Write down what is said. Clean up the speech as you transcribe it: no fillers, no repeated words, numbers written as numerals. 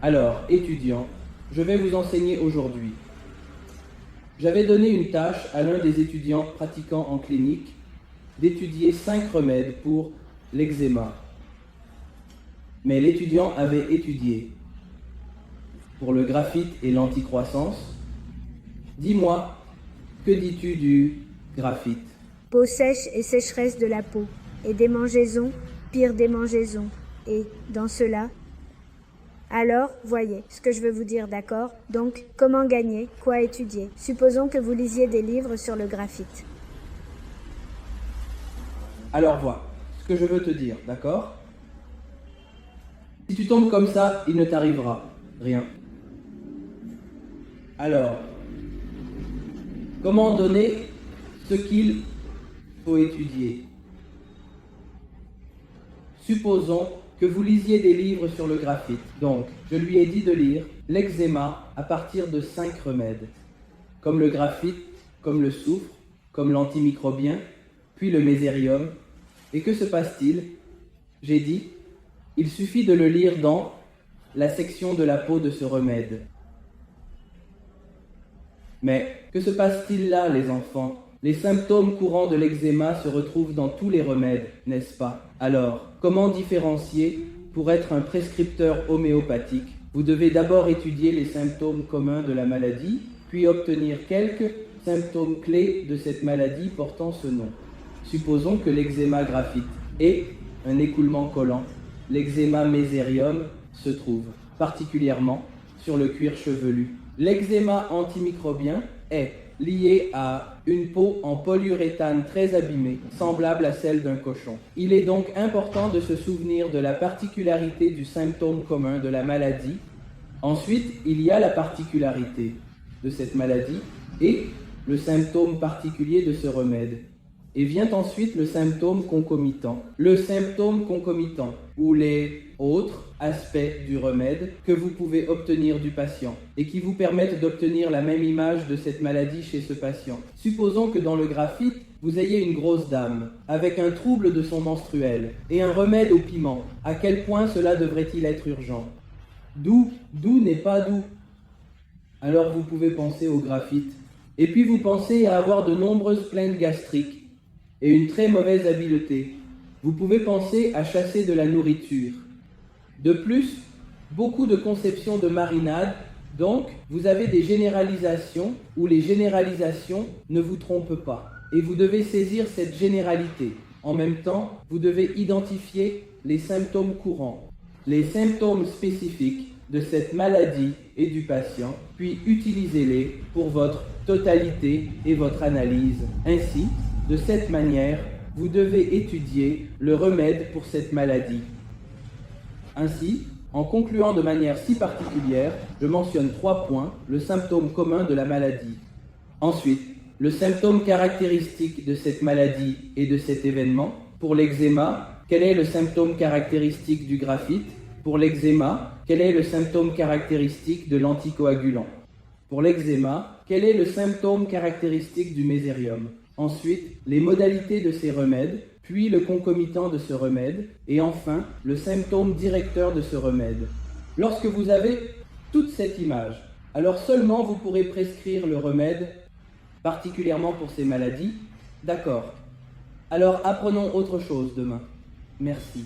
Alors, étudiants, je vais vous enseigner aujourd'hui. J'avais donné une tâche à l'un des étudiants pratiquants en clinique d'étudier 5 remèdes pour l'eczéma. Mais l'étudiant avait étudié pour le graphite et l'anticroissance. Dis-moi, que dis-tu du graphite? Peau sèche et sécheresse de la peau, et démangeaisons, pire démangeaisons, et dans cela... Alors, voyez ce que je veux vous dire, d'accord? Donc, comment gagner? Quoi étudier? Supposons que vous lisiez des livres sur le graphite. Alors vois, ce que je veux te dire, d'accord? Si tu tombes comme ça, il ne t'arrivera rien. Alors, comment donner ce qu'il faut étudier? Supposons que vous lisiez des livres sur le graphite. Donc, je lui ai dit de lire l'eczéma à partir de 5 remèdes, comme le graphite, comme le soufre, comme l'antimicrobien, puis le mésérium. Et que se passe-t-il? J'ai dit, il suffit de le lire dans la section de la peau de ce remède. Mais que se passe-t-il là, les enfants? Les symptômes courants de l'eczéma se retrouvent dans tous les remèdes, n'est-ce pas? Alors, comment différencier? Pour être un prescripteur homéopathique, vous devez d'abord étudier les symptômes communs de la maladie, puis obtenir quelques symptômes clés de cette maladie portant ce nom. Supposons que l'eczéma graphite ait un écoulement collant. L'eczéma mésérium se trouve particulièrement sur le cuir chevelu. L'eczéma antimicrobien est lié à une peau en polyuréthane très abîmée, semblable à celle d'un cochon. Il est donc important de se souvenir de la particularité du symptôme commun de la maladie. Ensuite, il y a la particularité de cette maladie et le symptôme particulier de ce remède. Et vient ensuite le symptôme concomitant. Le symptôme concomitant, ou les autres aspects du remède que vous pouvez obtenir du patient et qui vous permettent d'obtenir la même image de cette maladie chez ce patient. Supposons que dans le graphite, vous ayez une grosse dame avec un trouble de son menstruel et un remède au piment. À quel point cela devrait-il être urgent? Doux n'est pas doux. Alors vous pouvez penser au graphite. Et puis vous pensez à avoir de nombreuses plaintes gastriques et une très mauvaise habileté. Vous pouvez penser à chasser de la nourriture. De plus, beaucoup de conceptions de marinade, donc vous avez des généralisations où les généralisations ne vous trompent pas. Et vous devez saisir cette généralité. En même temps, vous devez identifier les symptômes courants, les symptômes spécifiques de cette maladie et du patient, puis utilisez-les pour votre totalité et votre analyse. Ainsi, de cette manière, vous devez étudier le remède pour cette maladie. Ainsi, en concluant de manière si particulière, je mentionne 3 points, le symptôme commun de la maladie. Ensuite, le symptôme caractéristique de cette maladie et de cet événement. Pour l'eczéma, quel est le symptôme caractéristique du graphite? Pour l'eczéma, quel est le symptôme caractéristique de l'anticoagulant? Pour l'eczéma, quel est le symptôme caractéristique du mésérium? Ensuite, les modalités de ces remèdes, puis le concomitant de ce remède, et enfin, le symptôme directeur de ce remède. Lorsque vous avez toute cette image, alors seulement vous pourrez prescrire le remède, particulièrement pour ces maladies. D'accord. Alors apprenons autre chose demain. Merci.